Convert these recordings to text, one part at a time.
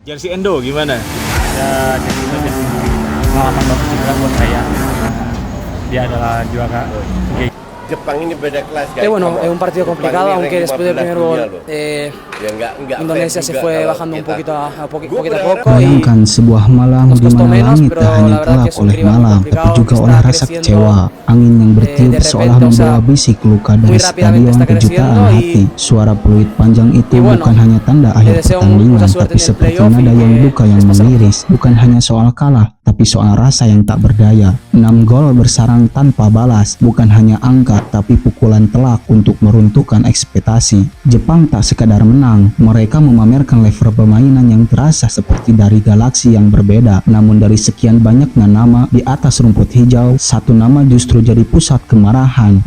Jersey Endo gimana? Ya jadi itu jadi pengalaman bagus juga buat saya. Dia adalah juara Jepang ini beda kelas guys. Bueno, es un partido complicado, aunque después del primer gol Indonesia se fue bajando un poquito a poquito a poco. Bayangkan sebuah malam nos di costó mana menos, langit pero tak hanya la verdad que gelap es un oleh rival muy malam, complicado, tapi juga que oleh está rasa creciendo, kecewa. Angin yang bertiup de seolah repente, o sea, membawa bisik luka muy dari rápidamente stadion está ke jutaan creciendo y hati. Suara peluit panjang itu y bueno, bukan hanya tanda le akhir deseo pertandingan, mucha suerte tapi en el seperti playoff nada y yang que duka yang les pase lo mengiris. Bukan hanya soal kalah, tapi soal rasa yang tak berdaya. 6 gol bersarang tanpa balas, bukan hanya angka, tapi pukulan telak untuk meruntuhkan ekspektasi. Jepang tak sekadar menang, mereka memamerkan level permainan yang terasa seperti dari galaksi yang berbeda. Namun dari sekian banyaknya nama di atas rumput hijau, satu nama justru jadi pusat kemarahan,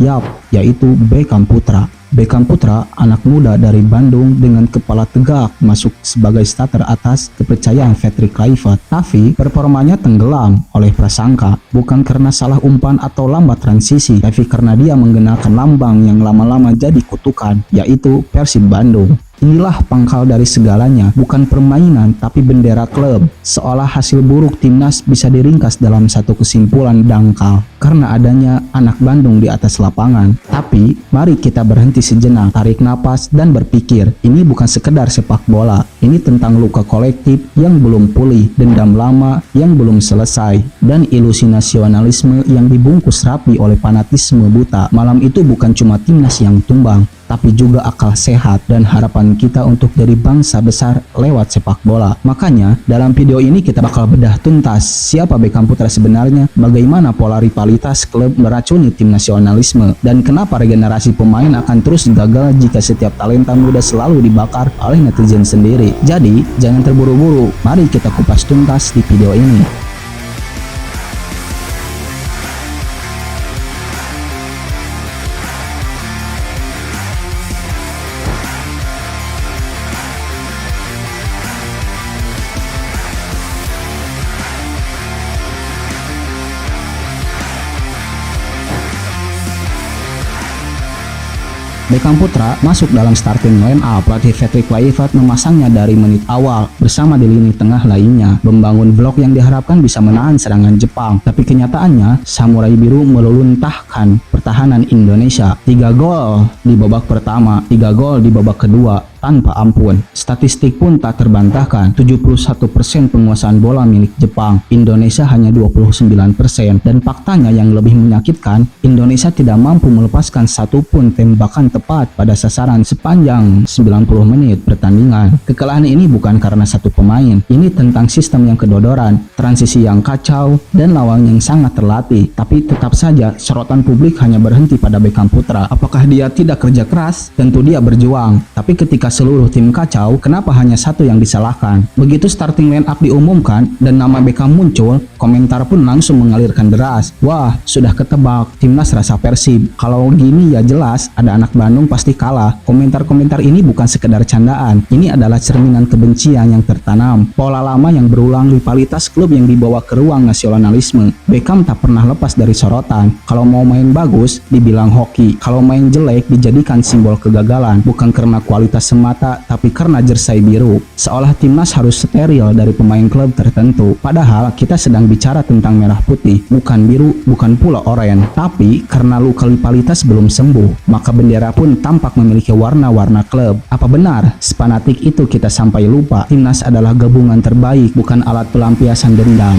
yaitu Beckham Putra. Beckham Putra, anak muda dari Bandung dengan kepala tegak, masuk sebagai starter atas kepercayaan Patrick Kluivert. Tapi performanya tenggelam oleh prasangka, bukan karena salah umpan atau lambat transisi, tapi karena dia menggunakan lambang yang lama-lama jadi kutukan, yaitu Persib Bandung. Inilah pangkal dari segalanya, bukan permainan tapi bendera klub. Seolah hasil buruk timnas bisa diringkas dalam satu kesimpulan dangkal karena adanya anak Bandung di atas lapangan. Tapi mari kita berhenti sejenak, tarik napas dan berpikir, ini bukan sekedar sepak bola. Ini tentang luka kolektif yang belum pulih, dendam lama yang belum selesai, dan ilusi nasionalisme yang dibungkus rapi oleh fanatisme buta. Malam itu bukan cuma timnas yang tumbang, tapi juga akal sehat dan harapan kita untuk jadi bangsa besar lewat sepak bola. Makanya, dalam video ini kita bakal bedah tuntas siapa Beckham Putra sebenarnya, bagaimana pola rivalitas klub meracuni tim nasionalisme, dan kenapa regenerasi pemain akan terus gagal jika setiap talenta muda selalu dibakar oleh netizen sendiri. Jadi, jangan terburu-buru, mari kita kupas tuntas di video ini. Beckham Putra masuk dalam starting line up. Pelatih Patrick Kluivert memasangnya dari menit awal bersama di lini tengah lainnya, membangun blok yang diharapkan bisa menahan serangan Jepang. Tapi kenyataannya, Samurai Biru meluntahkan pertahanan Indonesia. 3 gol di babak pertama, 3 gol di babak kedua, tanpa ampun. Statistik pun tak terbantahkan, 71% penguasaan bola milik Jepang, Indonesia hanya 29%. Dan faktanya yang lebih menyakitkan, Indonesia tidak mampu melepaskan satupun tembakan tepat pada sasaran sepanjang 90 menit pertandingan. Kekalahan ini bukan karena satu pemain, ini tentang sistem yang kedodoran, transisi yang kacau, dan lawan yang sangat terlatih. Tapi tetap saja sorotan publik hanya berhenti pada Beckham Putra. Apakah dia tidak kerja keras? Tentu dia berjuang, tapi ketika seluruh tim kacau, kenapa hanya satu yang disalahkan? Begitu starting line up diumumkan dan nama Beckham muncul, komentar pun langsung mengalirkan deras. Wah, sudah ketebak, timnas rasa Persib. Kalau gini ya jelas ada anak Bandung pasti kalah. Komentar-komentar ini bukan sekedar candaan, ini adalah cerminan kebencian yang tertanam, pola lama yang berulang, rivalitas klub yang dibawa ke ruang nasionalisme. Beckham tak pernah lepas dari sorotan. Kalau mau main bagus, dibilang hoki. Kalau main jelek, dijadikan simbol kegagalan. Bukan karena kualitas mata, tapi karena jersey biru. Seolah timnas harus steril dari pemain klub tertentu. Padahal kita sedang bicara tentang merah putih, bukan biru, bukan pula oranye. Tapi karena luka rivalitas belum sembuh, maka bendera pun tampak memiliki warna-warna klub. Apa benar sepanatik itu kita sampai lupa timnas adalah gabungan terbaik, bukan alat pelampiasan dendam?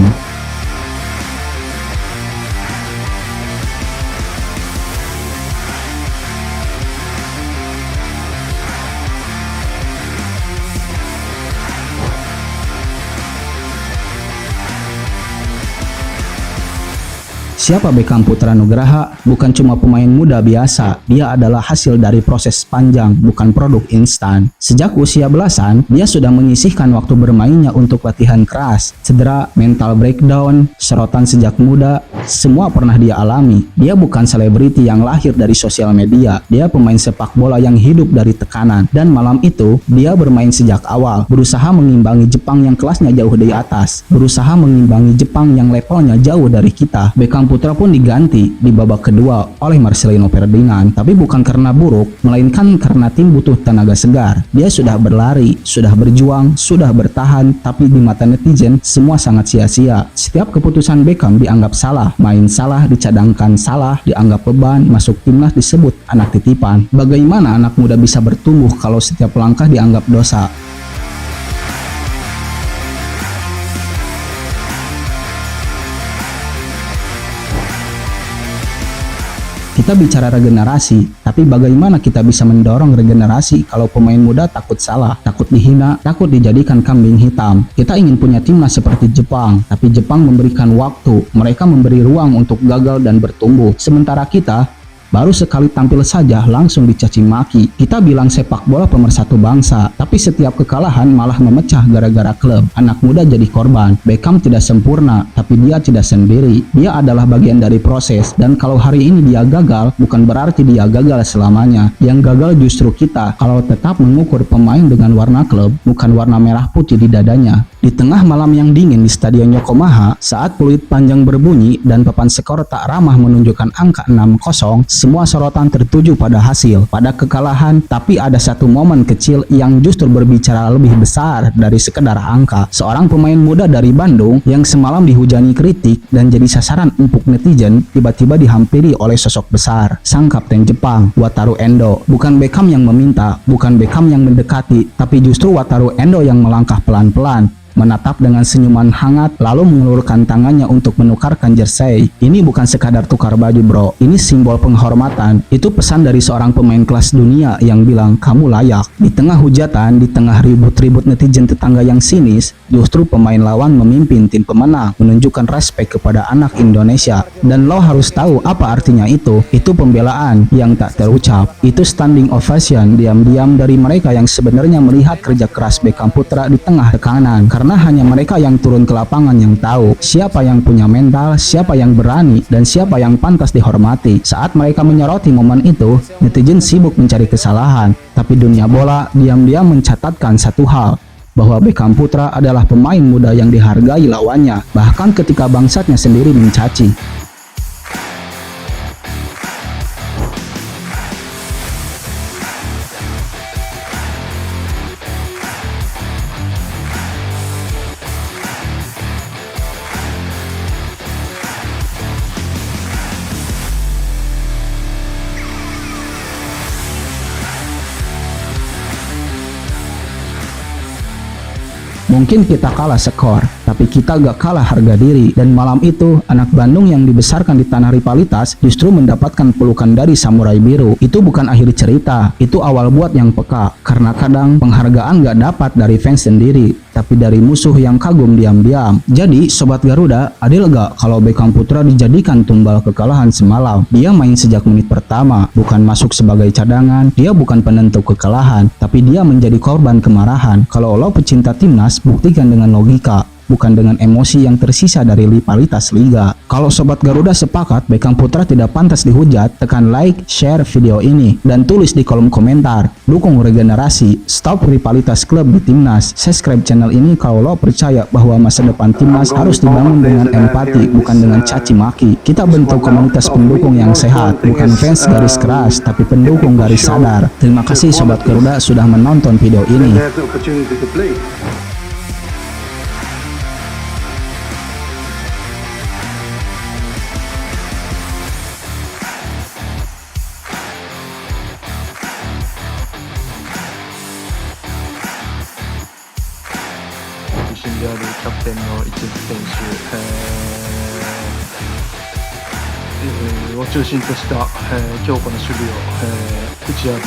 Siapa Beckham Putra Nugraha? Bukan cuma pemain muda biasa, dia adalah hasil dari proses panjang, bukan produk instan. Sejak usia belasan, dia sudah menyisihkan waktu bermainnya untuk latihan keras, cedera, mental breakdown, sorotan sejak muda, semua pernah dia alami. Dia bukan selebriti yang lahir dari sosial media, dia pemain sepak bola yang hidup dari tekanan. Dan malam itu, dia bermain sejak awal, berusaha mengimbangi Jepang yang kelasnya jauh di atas, berusaha mengimbangi Jepang yang levelnya jauh dari kita. Beckham Putra pun diganti di babak kedua oleh Marcelino Ferdinand, tapi bukan karena buruk, melainkan karena tim butuh tenaga segar. Dia sudah berlari, sudah berjuang, sudah bertahan, tapi di mata netizen semua sangat sia-sia. Setiap keputusan Beckham dianggap salah, main salah, dicadangkan salah, dianggap beban, masuk timnas disebut anak titipan. Bagaimana anak muda bisa bertumbuh kalau setiap langkah dianggap dosa? Kita bicara regenerasi, tapi bagaimana kita bisa mendorong regenerasi kalau pemain muda takut salah, takut dihina, takut dijadikan kambing hitam? Kita ingin punya timnas seperti Jepang, tapi Jepang memberikan waktu, mereka memberi ruang untuk gagal dan bertumbuh. Sementara kita baru sekali tampil saja langsung dicaci maki. Kita bilang sepak bola pemersatu bangsa, tapi setiap kekalahan malah memecah gara-gara klub. Anak muda jadi korban. Beckham tidak sempurna, tapi dia tidak sendiri. Dia adalah bagian dari proses, dan kalau hari ini dia gagal, bukan berarti dia gagal selamanya. Yang gagal justru kita kalau tetap mengukur pemain dengan warna klub, bukan warna merah putih di dadanya. Di tengah malam yang dingin di Stadion Yokohama, saat peluit panjang berbunyi dan papan skor tak ramah menunjukkan angka 6-0, semua sorotan tertuju pada hasil, pada kekalahan, tapi ada satu momen kecil yang justru berbicara lebih besar dari sekedar angka. Seorang pemain muda dari Bandung yang semalam dihujani kritik dan jadi sasaran empuk netizen, tiba-tiba dihampiri oleh sosok besar, sang kapten Jepang, Wataru Endo. Bukan Beckham yang meminta, bukan Beckham yang mendekati, tapi justru Wataru Endo yang melangkah pelan-pelan, menatap dengan senyuman hangat, lalu mengulurkan tangannya untuk menukarkan jersey. Ini bukan sekadar tukar baju bro, ini simbol penghormatan. Itu pesan dari seorang pemain kelas dunia yang bilang kamu layak. Di tengah hujatan, di tengah ribut-ribut netizen tetangga yang sinis, justru pemain lawan memimpin tim pemenang, menunjukkan respek kepada anak Indonesia. Dan lo harus tahu apa artinya itu pembelaan yang tak terucap, itu standing ovation diam-diam dari mereka yang sebenarnya melihat kerja keras Beckham Putra di tengah tekanan. Karena hanya mereka yang turun ke lapangan yang tahu siapa yang punya mental, siapa yang berani, dan siapa yang pantas dihormati. Saat mereka menyoroti momen itu, netizen sibuk mencari kesalahan, tapi dunia bola diam-diam mencatatkan satu hal, bahwa Beckham Putra adalah pemain muda yang dihargai lawannya, bahkan ketika bangsatnya sendiri mencaci. Mungkin kita kalah skor, tapi kita gak kalah harga diri. Dan malam itu, anak Bandung yang dibesarkan di tanah rivalitas justru mendapatkan pelukan dari Samurai Biru. Itu bukan akhir cerita, itu awal buat yang peka. Karena kadang penghargaan gak dapat dari fans sendiri, tapi dari musuh yang kagum diam-diam. Jadi, Sobat Garuda, adil gak kalau Beckham Putra dijadikan tumbal kekalahan semalam? Dia main sejak menit pertama, bukan masuk sebagai cadangan. Dia bukan penentu kekalahan, tapi dia menjadi korban kemarahan. Kalau lo pecinta timnas, buktikan dengan logika, bukan dengan emosi yang tersisa dari rivalitas liga. Kalau Sobat Garuda sepakat Beckham Putra tidak pantas dihujat, tekan like, share video ini, dan tulis di kolom komentar. Dukung regenerasi, stop rivalitas klub di timnas. Subscribe channel ini kalau lo percaya bahwa masa depan timnas harus dibangun dengan empati, bukan dengan caci maki. Kita bentuk komunitas pendukung yang sehat, bukan fans garis keras, tapi pendukung garis sadar. Terima kasih Sobat Garuda sudah menonton video ini.であるキャプテンの市津選手、を中心とした、強固な守備を、打ち破る